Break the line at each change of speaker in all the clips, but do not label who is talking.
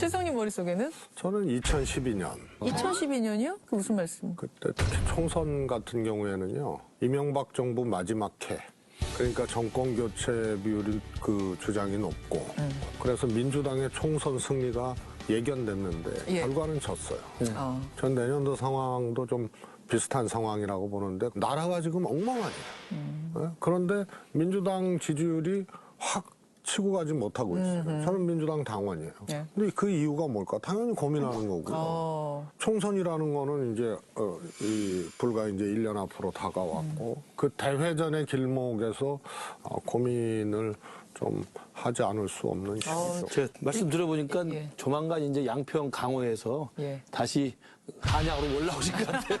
최성님 머릿속에는?
저는 2012년.
2012년이요? 그 무슨 말씀?
그때 특히 총선 같은 경우에는요. 이명박 정부 마지막 해. 그러니까 정권 교체 비율이 그 주장이 높고 그래서 민주당의 총선 승리가 예견됐는데
예.
결과는 졌어요. 전 내년도 상황도 좀 비슷한 상황이라고 보는데 나라가 지금 엉망하네요. 예? 그런데 민주당 지지율이 확 치고 가지 못하고 있어요. 저는 민주당 당원이에요.
예.
근데 그 이유가 뭘까? 당연히 고민하는 거고요. 총선이라는 거는 이제 불과 이제 1년 앞으로 다가왔고 그 대회전의 길목에서 고민을 좀 하지 않을 수 없는 시기죠.
제가 말씀 들어보니까
예.
조만간 이제 양평 강호에서
예.
다시 한양으로 올라오실 것 같아요.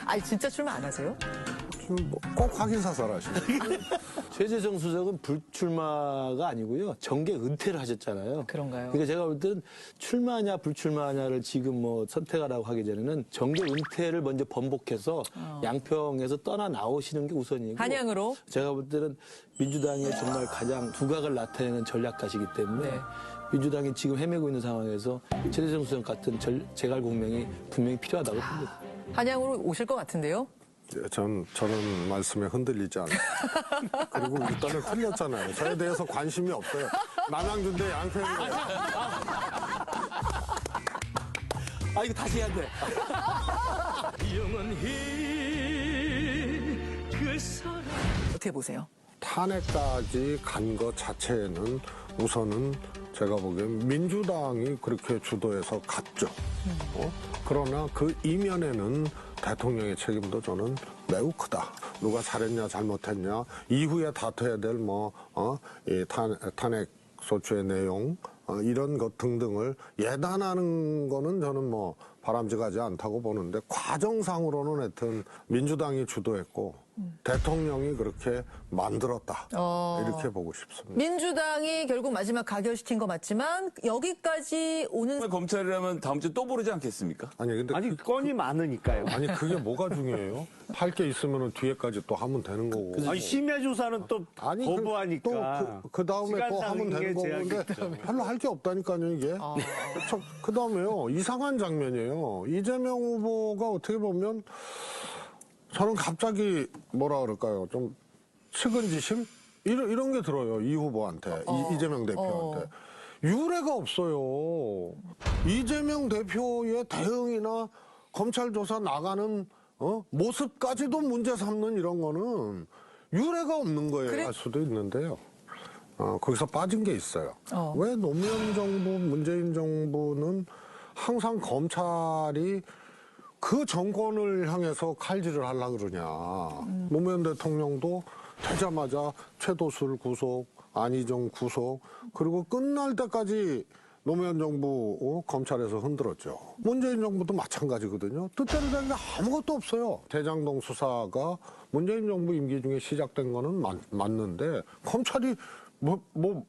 아니, 진짜 출마 안 하세요?
지금 꼭 확인사살 하시네요.
최재성 수석은 불출마가 아니고요. 정계 은퇴를 하셨잖아요.
그런가요?
그러니까 제가 볼 때는 출마냐 불출마냐를 지금 뭐 선택하라고 하기 전에는 정계 은퇴를 먼저 번복해서 양평에서 떠나 나오시는 게 우선이고.
한양으로?
제가 볼 때는 민주당의 정말 가장 두각을 나타내는 전략가시기 때문에
네.
민주당이 지금 헤매고 있는 상황에서 최재성 수석 같은 제갈공명이 분명히 필요하다고 봅니다.
한양으로 오실 것 같은데요?
저는 말씀에 흔들리지 않아요. 그리고 일단은 틀렸잖아요. 저에 대해서 관심이 없어요. 남양주 대 양평이에요.
아, 이거 다시 해야 돼.
어떻게 보세요?
탄핵까지 간 것 자체에는 우선은 제가 보기엔 민주당이 그렇게 주도해서 갔죠. 그러나 그 이면에는 대통령의 책임도 저는 매우 크다. 누가 잘했냐 잘못했냐 이후에 다퉈야 될 이 탄핵 소추의 내용 이런 것 등등을 예단하는 거는 저는 바람직하지 않다고 보는데 과정상으로는 하여튼 민주당이 주도했고 대통령이 그렇게 만들었다 이렇게 보고 싶습니다.
민주당이 결국 마지막 가결시킨 거 맞지만 여기까지 오는
검찰이라면 다음 주에 또 부르지 않겠습니까?
근데
건이 많으니까요.
아니 그게 뭐가 중요해요? 할 게 있으면 뒤에까지 또 하면 되는 거고.
아니, 심야 조사는 또 거부하니까.
그 다음에
시간
또 하면
상의
되는 거고. 근데
제약이
별로 할 게 없다니까요, 이게. 그 다음에요, 이상한 장면이에요. 이재명 후보가 어떻게 보면 저는 갑자기 뭐라 그럴까요? 좀 측은지심? 이런 게 들어요, 이 후보한테. 이재명 대표한테. 유례가 없어요. 이재명 대표의 대응이나 검찰 조사 나가는 모습까지도 문제 삼는 이런 거는 유례가 없는 거예요. 할 수도 있는데요. 거기서 빠진 게 있어요. 왜 노무현 정부, 문재인 정부는 항상 검찰이 그 정권을 향해서 칼질을 하려고 그러냐. 노무현 대통령도 되자마자 최도술 구속, 안희정 구속, 그리고 끝날 때까지 노무현 정부 검찰에서 흔들었죠. 문재인 정부도 마찬가지거든요. 뜻대로 된 게 아무것도 없어요. 대장동 수사가 문재인 정부 임기 중에 시작된 거는 맞는데 검찰이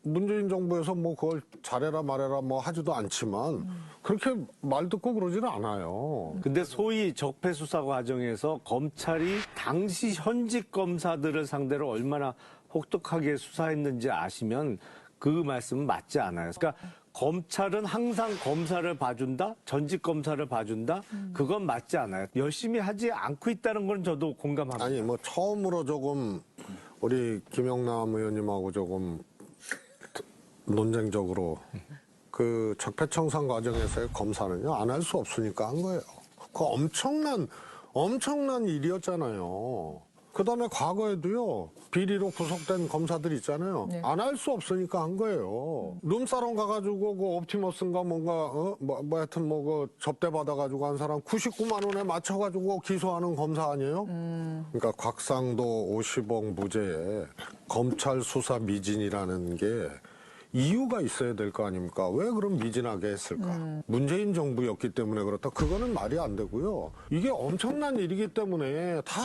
문재인 정부에서 그걸 잘해라 말해라 하지도 않지만 그렇게 말 듣고 그러지는 않아요.
근데 소위 적폐 수사 과정에서 검찰이 당시 현직 검사들을 상대로 얼마나 혹독하게 수사했는지 아시면 그 말씀은 맞지 않아요. 그러니까 검찰은 항상 검사를 봐준다, 전직 검사를 봐준다, 그건 맞지 않아요. 열심히 하지 않고 있다는 건 저도 공감합니다.
아니 처음으로 조금 우리 김영남 의원님하고 조금 논쟁적으로 그 적폐청산 과정에서의 검사는요 안 할 수 없으니까 한 거예요. 그 엄청난 일이었잖아요. 그다음에 과거에도요 비리로 구속된 검사들 있잖아요.
네.
안 할 수 없으니까 한 거예요. 룸사롱 가가지고 그 옵티머스인가 뭔가 하여튼 그 접대 받아가지고 한 사람 99만 원에 맞춰가지고 기소하는 검사 아니에요? 그러니까 곽상도 50억 무죄에 검찰 수사 미진이라는 게 이유가 있어야 될 거 아닙니까? 왜 그럼 미진하게 했을까? 문재인 정부였기 때문에 그렇다. 그거는 말이 안 되고요. 이게 엄청난 일이기 때문에 다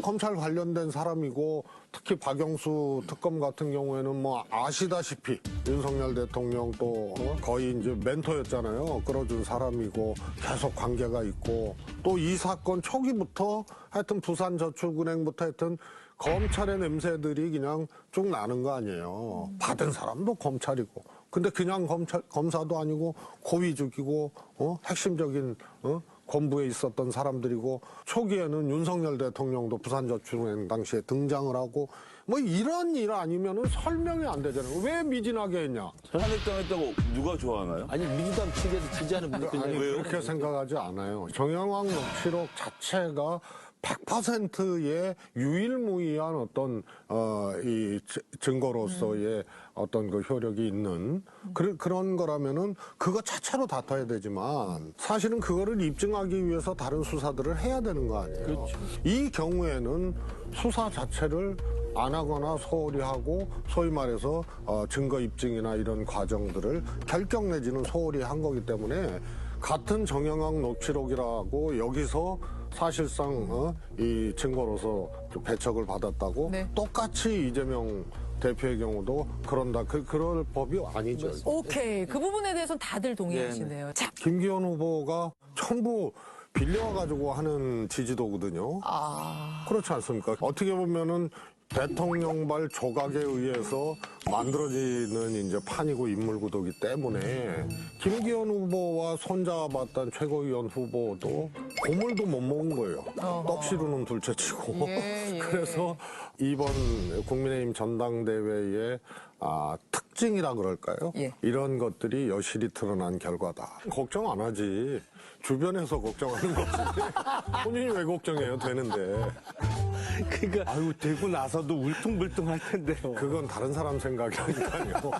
검찰 관련된 사람이고 특히 박영수 특검 같은 경우에는 아시다시피 윤석열 대통령 또 거의 이제 멘토였잖아요. 끌어준 사람이고 계속 관계가 있고 또 이 사건 초기부터 하여튼 부산저축은행부터 하여튼 검찰의 냄새들이 그냥 쭉 나는 거 아니에요. 받은 사람도 검찰이고 근데 그냥 검사도 아니고 고위직이고 핵심적인 권부에 있었던 사람들이고 초기에는 윤석열 대통령도 부산저축은행 당시에 등장을 하고 뭐 이런 일 아니면은 설명이 안 되잖아요. 왜 미진하게 했냐?
탄핵당했다고 누가 좋아하나요?
아니 민주당 측에서 지지하는 분들
아니
굉장히
그렇게 생각하지 않아요. 정영학 녹취록 자체가 100%의 유일무이한 어떤 이 증거로서의 어떤 그 효력이 있는 그런 거라면은 그거 자체로 다퉈야 되지만 사실은 그거를 입증하기 위해서 다른 수사들을 해야 되는 거 아니에요.
그렇죠.
이 경우에는 수사 자체를 안 하거나 소홀히 하고 소위 말해서 증거 입증이나 이런 과정들을 결격 내지는 소홀히 한 거기 때문에 같은 정영학 녹취록이라고 여기서 사실상 이 증거로서 배척을 받았다고
네.
똑같이 이재명 대표의 경우도 그런다. 그럴 법이 아니죠.
오케이. 그 부분에 대해서는 다들 동의하시네요. 자,
김기현 후보가 전부 빌려가지고 하는 지지도거든요. 그렇지 않습니까? 어떻게 보면은 대통령발 조각에 의해서 만들어지는 이제 판이고 인물구도기 때문에 김기현 후보와 손잡았던 최고위원 후보도 고물도 못 먹은 거예요. 떡시루는 둘째치고.
예.
그래서 이번 국민의힘 전당대회의 특징이라 그럴까요?
예.
이런 것들이 여실히 드러난 결과다. 걱정 안 하지. 주변에서 걱정하는 거지. 본인이 왜 걱정해요? 되는데.
그러니까
아유, 되고 나서도 울퉁불퉁 할 텐데요.
그건 다른 사람 생각이니까요.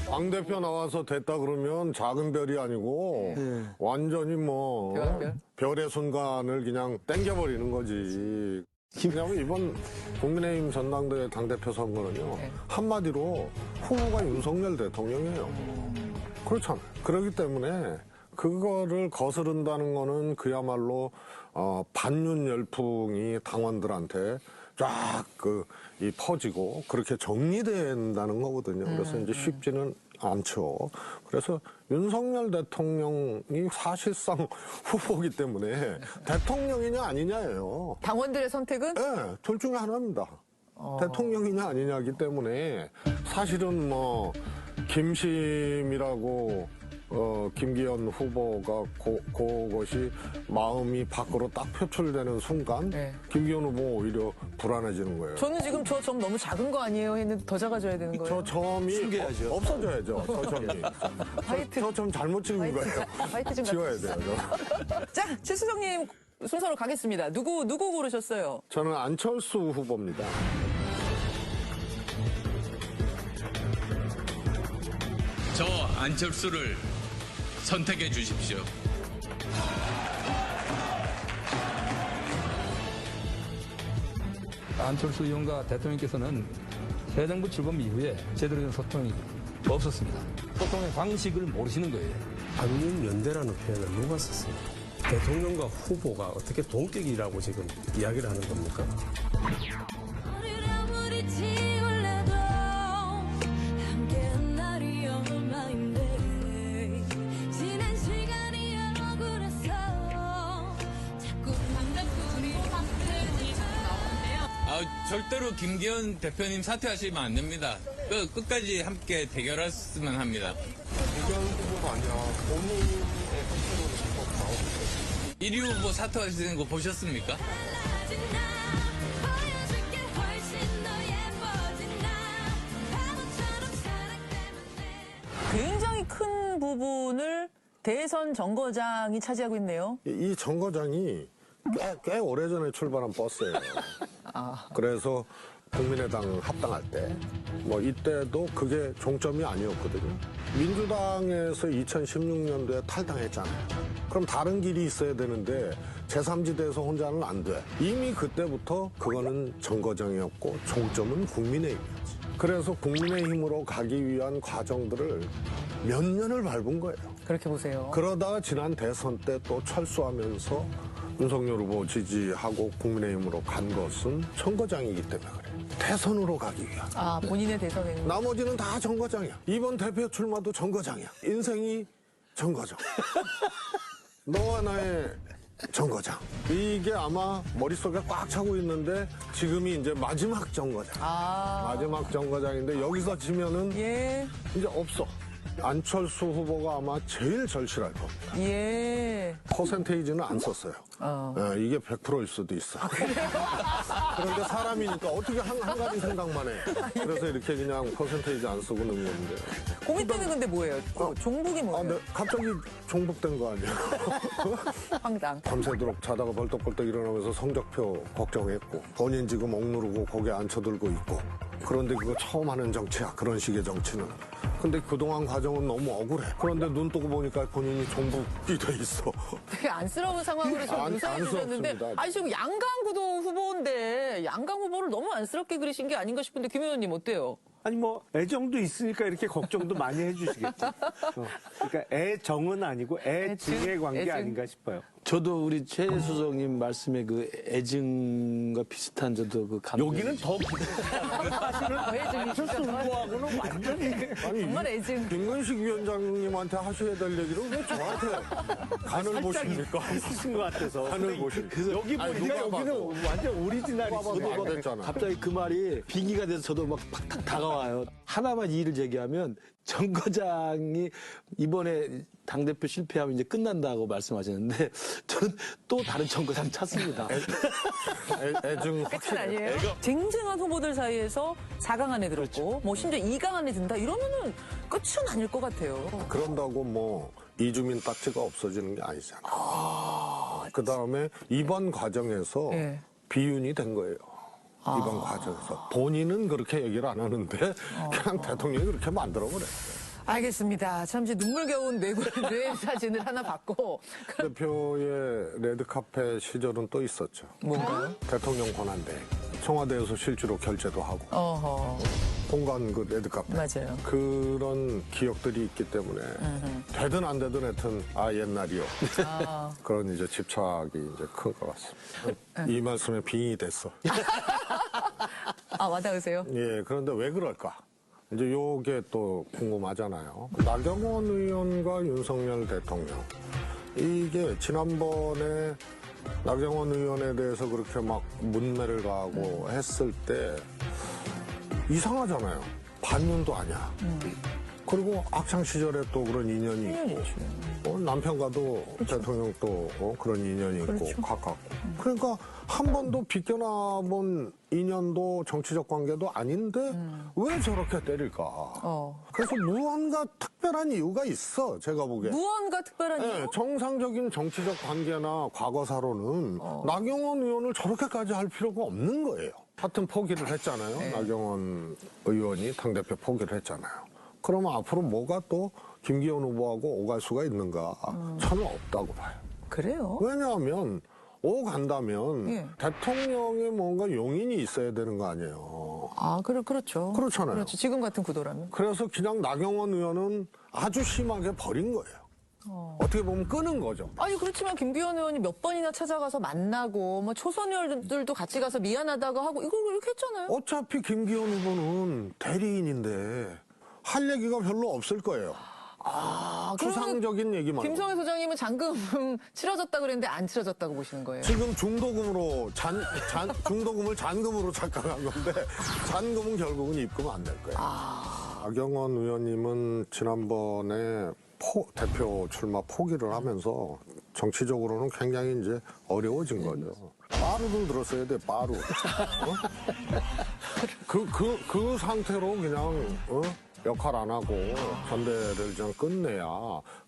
당 대표 나와서 됐다 그러면 작은 별이 아니고 완전히 뭐
별?
별의 순간을 그냥 땡겨버리는 거지. 왜냐하면 이번 국민의힘 전당대회 당대표 선거는요. 한마디로 후보가 윤석열 대통령이에요. 그렇잖아요. 그렇기 때문에 그거를 거스른다는 거는 그야말로 반윤 열풍이 당원들한테 쫙 이 퍼지고 그렇게 정리된다는 거거든요. 그래서 이제 쉽지는 않죠. 그래서 윤석열 대통령이 사실상 후보기 때문에 대통령이냐 아니냐예요.
당원들의 선택은?
네, 둘 중에 하나입니다. 대통령이냐 아니냐기 때문에 사실은 뭐 김심이라고 김기현 후보가 그것이 마음이 밖으로 딱 표출되는 순간
네.
김기현 후보가 오히려 불안해지는 거예요.
저는 지금 저 점 너무 작은 거 아니에요? 했는데 더 작아져야 되는 거예요.
저 점이
숨겨야죠.
없어져야죠. 저 점이.
화이트.
저 점 잘못 찍은 거예요.
화이트 좀
지워야 돼요.
자, 최수정님 순서로 가겠습니다. 누구 고르셨어요?
저는 안철수 후보입니다.
저 안철수를 선택해 주십시오.
안철수 의원과 대통령께서는 새 정부 출범 이후에 제대로 된 소통이 없었습니다. 소통의 방식을 모르시는 거예요.
반윤 연대라는 표현을 누가 썼습니까? 대통령과 후보가 어떻게 동격이라고 지금 이야기를 하는 겁니까?
절대로 김기현 대표님 사퇴하시면 안 됩니다. 끝까지 함께 대결했으면 합니다.
김기현 후보가 아니라 본인의 선택으로 꼭 나오고
1위 후보 사퇴하시는 거 보셨습니까?
굉장히 큰 부분을 대선 정거장이 차지하고 있네요.
이 정거장이 꽤 오래전에 출발한 버스예요. 그래서 국민의당 합당할 때 뭐 이때도 그게 종점이 아니었거든요. 민주당에서 2016년도에 탈당했잖아요. 그럼 다른 길이 있어야 되는데 제3지대에서 혼자는 안 돼. 이미 그때부터 그거는 정거장이었고 종점은 국민의힘이었지. 그래서 국민의힘으로 가기 위한 과정들을 몇 년을 밟은 거예요.
그렇게 보세요.
그러다가 지난 대선 때 또 철수하면서 윤석열 후보 지지하고 국민의힘으로 간 것은 정거장이기 때문에 그래요. 대선으로 가기 위한.
본인의 대선에는.
나머지는 다 정거장이야. 이번 대표 출마도 정거장이야. 인생이 정거장. 너와 나의 정거장. 이게 아마 머릿속에 꽉 차고 있는데 지금이 이제 마지막 정거장. 마지막 정거장인데 여기서 지면은
예.
이제 없어. 안철수 후보가 아마 제일 절실할 겁니다.
예.
퍼센테이지는 안 썼어요. 예, 이게 100%일 수도 있어. 그런데 사람이니까 어떻게 한 가지 생각만 해. 그래서 이렇게 그냥 퍼센테이지 안 쓰고 넣은 건데.
그 밑에는 근데 뭐예요? 종북이
아,
뭐예요?
네, 갑자기 종북된 거 아니에요?
황당.
밤새도록 자다가 벌떡벌떡 일어나면서 성적표 걱정했고 본인 지금 억누르고 거기에 앉혀들고 있고 그런데 그거 처음 하는 정치야. 그런 식의 정치는. 근데 그동안 과정은 너무 억울해. 그런데 눈 뜨고 보니까 본인이 종북이 돼 있어.
되게 안쓰러운 상황으로 지금 묘사해 주셨는데
안쓰럽습니다.
아니 지금 양강구도 후보인데 양강 후보를 너무 안쓰럽게 그리신 게 아닌가 싶은데 김 의원님 어때요?
아니 뭐 애정도 있으니까 이렇게 걱정도 많이 해주시겠죠. 그러니까 애정은 아니고 애증의 관계
애증.
아닌가 싶어요.
저도 우리 최 수석님 말씀에 그 애증과 비슷한 저도 그 감정.
여기는 더 사실은 안철수 후보하고는 완전히
정말 애증.
김근식 위원장님한테 하셔야 될 얘기를 왜 저한테 간을 보십니까?
있으신 것 같아서.
간을 보십니까?
여기
아니,
보니까
누가 봐도.
여기는 완전 오리지널이시죠.
누가 됐잖아.
갑자기 그 말이 빙의가 돼서 저도 막 팍팍 다가와요. 하나만 이의를 제기하면 정 거장이 이번에 당대표 실패하면 이제 끝난다고 말씀하셨는데 저는 또 다른 정 거장 찾습니다.
애증
끝은 아니에요? 쟁쟁한 후보들 사이에서 4강 안에 들었고 뭐 심지어 2강 안에 든다 이러면은 끝은 아닐 것 같아요.
그런다고 뭐 이주민 딱지가 없어지는 게 아니잖아. 그 다음에 이번 과정에서
예.
비윤이 된 거예요. 이번 과정에서. 본인은 그렇게 얘기를 안 하는데 그냥 대통령이 그렇게 만들어버려.
알겠습니다. 참 이제 눈물겨운 뇌 사진을 하나 봤고
대표의 레드카펫 시절은 또 있었죠.
뭔가요?
대통령 권한대행. 청와대에서 실제로 결제도 하고.
어허
공간 그 레드카펫.
맞아요.
그런 기억들이 있기 때문에 되든 안 되든 하여튼 옛날이요. 그런 이제 집착이 이제 큰 것 같습니다. 이 말씀에 빙의 됐어.
아 와닿으세요?
예, 그런데 왜 그럴까? 이제 요게 또 궁금하잖아요. 나경원 의원과 윤석열 대통령. 이게 지난번에 나경원 의원에 대해서 그렇게 막 문매를 가하고 했을 때 이상하잖아요. 반윤도 아니야. 그리고 학창 시절에 또 그런 인연이 있고 남편과도 대통령 또 그런 인연이 있고 가깝고 그러니까 한 번도 비껴나본 인연도 정치적 관계도 아닌데 왜 저렇게 때릴까? 그래서 무언가 특별한 이유가 있어 제가 보기에.
무언가 특별한
네,
이유?
정상적인 정치적 관계나 과거사로는 나경원 의원을 저렇게까지 할 필요가 없는 거예요. 하여튼 포기를 했잖아요. 나경원 의원이 당대표 포기를 했잖아요. 그러면 앞으로 뭐가 또 김기현 후보하고 오갈 수가 있는가? 저는 없다고 봐요.
그래요?
왜냐하면 오간다면
예.
대통령의 뭔가 용인이 있어야 되는 거 아니에요.
아 그렇죠.
그렇잖아요.
그렇죠. 지금 같은 구도라면.
그래서 그냥 나경원 의원은 아주 심하게 버린 거예요. 어떻게 보면 끄는 거죠.
아니 그렇지만 김기현 의원이 몇 번이나 찾아가서 만나고 뭐 초선 의원들도 같이 가서 미안하다고 하고 이걸 이렇게 했잖아요.
어차피 김기현 후보는 대리인인데 할 얘기가 별로 없을 거예요.
그러면
추상적인 얘기만.
김성애 소장님은 잔금 치러졌다 그랬는데 안 치러졌다고 보시는 거예요?
지금 중도금으로 중도금을 잔금으로 착각한 건데 잔금은 결국은 입금 안 될 거예요. 나경원 의원님은 지난번에 대표 출마 포기를 하면서 정치적으로는 굉장히 이제 어려워진 거죠. 빠루를 들었어야 돼, 빠루. 그 상태로 그냥, 역할 안 하고 전대를 좀 끝내야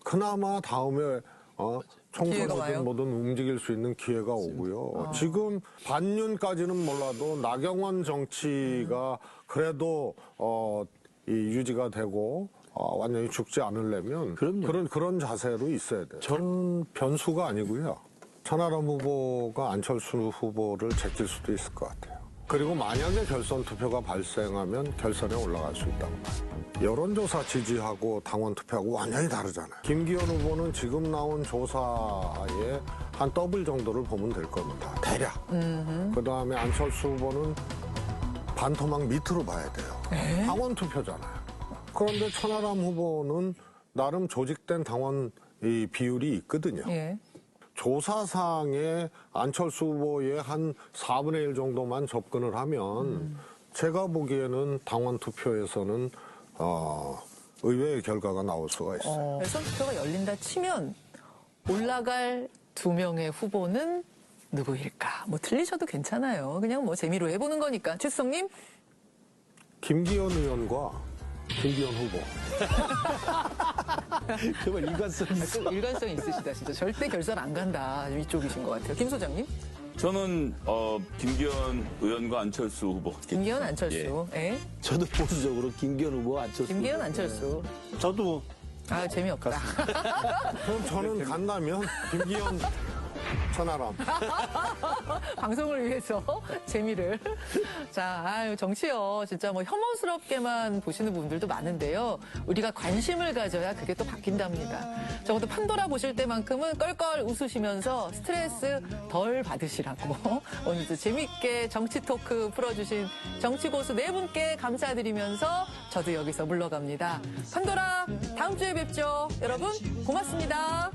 그나마 다음에,
기회가 와요?
총선이든 뭐든 움직일 수 있는 기회가 오고요. 지금 반년까지는 몰라도 나경원 정치가 그래도, 유지가 되고, 완전히 죽지 않으려면
그럼요.
그런 자세로 있어야 돼요. 저는 변수가 아니고요. 천하람 후보가 안철수 후보를 제낄 수도 있을 것 같아요. 그리고 만약에 결선 투표가 발생하면 결선에 올라갈 수 있다고 봐요. 여론조사 지지하고 당원 투표하고 완전히 다르잖아요. 김기현 후보는 지금 나온 조사에 한 더블 정도를 보면 될 겁니다. 대략. 그다음에 안철수 후보는 반토막 밑으로 봐야 돼요. 당원 투표잖아요. 그런데 천하람 후보는 나름 조직된 당원 비율이 있거든요.
예.
조사상에 안철수 후보의 한 4분의 1 정도만 접근을 하면 제가 보기에는 당원 투표에서는 의외의 결과가 나올 수가 있어요.
그래서 투표가 열린다 치면 올라갈 2명의 후보는 누구일까? 뭐 틀리셔도 괜찮아요. 그냥 뭐 재미로 해보는 거니까. 최수성님?
김기현 의원과 김기현 후보.
정말 일관성 있어.
또 일관성이 있으시다. 진짜 절대 결선 안 간다. 이쪽이신 것 같아요. 김 소장님?
저는 김기현 의원과 안철수 후보.
김기현, 안철수. 예.
저도 보수적으로 김기현 후보 안철수.
김기현, 안철수.
저도
아, 재미없다.
그럼 저는 간다면 김기현 천하람.
방송을 위해서 재미를. 자, 아유, 정치요. 진짜 뭐 혐오스럽게만 보시는 분들도 많은데요. 우리가 관심을 가져야 그게 또 바뀐답니다. 적어도 판도라 보실 때만큼은 껄껄 웃으시면서 스트레스 덜 받으시라고. 오늘도 재밌게 정치 토크 풀어주신 정치고수 4분께 감사드리면서 저도 여기서 물러갑니다. 판도라, 다음 주에 뵙죠. 여러분, 고맙습니다.